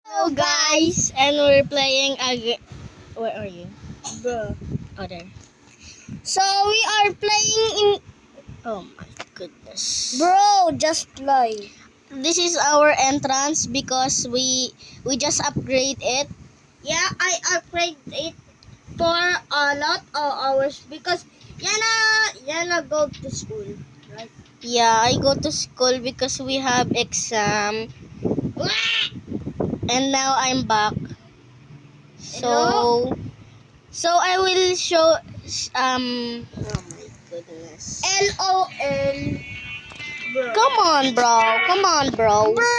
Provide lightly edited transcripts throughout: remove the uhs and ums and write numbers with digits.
Hello guys, and we're playing again. Where are you? Bro. Oh, there. So we are playing in. Oh my goodness. Bro, just play. This is our entrance because we just upgrade it. Yeah, I upgrade it for a lot of hours because Yana go to school, right? Yeah, I go to school because we have exam. And now I'm back. So I will show oh my goodness. LOL. Bro. Come on, bro. Come on, bro. Bro.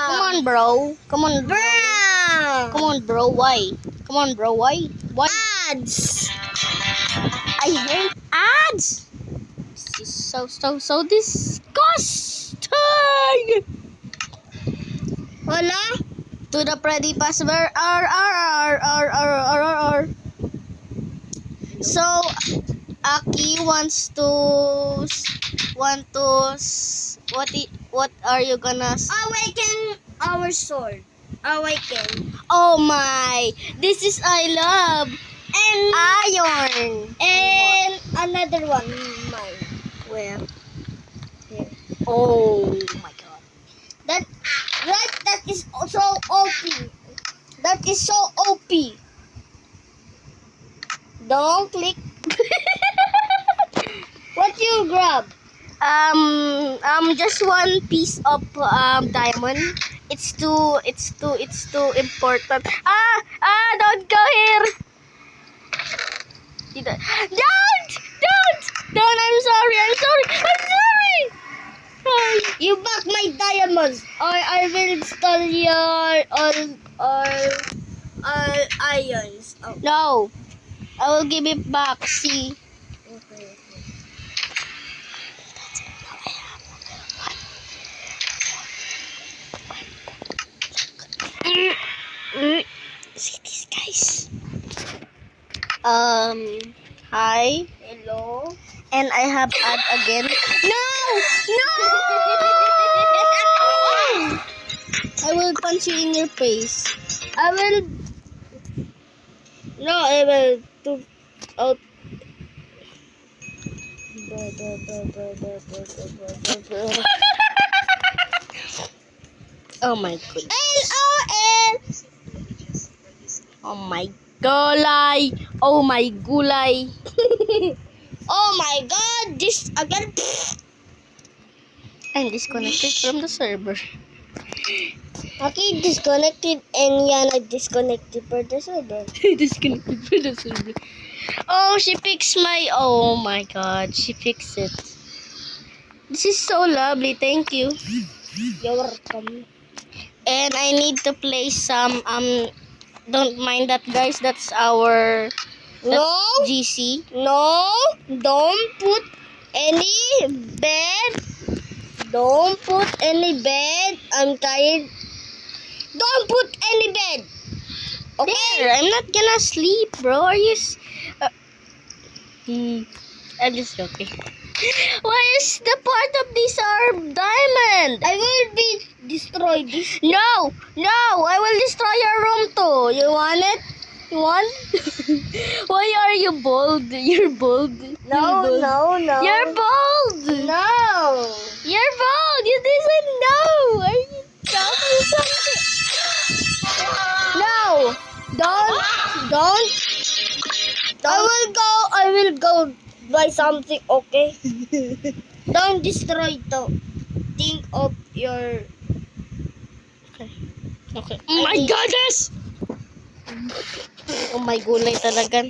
Come on, bro. Come on, bro. Bro. Come on, bro. Why? Come on, bro. Why? Why? Ads. I hate ads. This is so disgusting. Wala? To the Freddy password. So Aki wants to what are you gonna Awaken our sword. Awaken. Oh my, this is I love And iron. and another one. Mine. Where? Here. Oh my god. That is so OP. That is so OP. Don't click. What you grab? Just one piece of diamond. It's too important. Don't go here. Don't. I'm sorry. You back my diamonds. I will install your all irons. Oh. No, I will give it back. See. Okay. See these guys. Hi. Hello. And I have ad again. No! I will punch you in your face. I will. No, I will do out. Oh my goodness. LOL. Oh my gulay. Oh my gulay. Oh my god, this again. I'm disconnected from the server. Okay, disconnected and Yana disconnected for the server. Disconnected from the server. Oh, she fixed my. Oh my god, she fixed it. This is so lovely. Thank you. You're welcome. And I need to play some. Don't mind that, guys. That's our. No, GC. no, don't put any bed. Don't put any bed. I'm tired. Don't put any bed. Okay? There, I'm not gonna sleep, bro. Are you? I'm just joking. Why is the part of this our diamond? I will be destroy this. No. I will destroy your room too. You want it? You want? Why are you bold? You're bold. No. You're bold. No. You're bold. You didn't know. Are you telling me something? No. Don't. I will go buy something, okay? Don't destroy the thing of your. Okay. Oh my goodness! Oh my gulay talaga.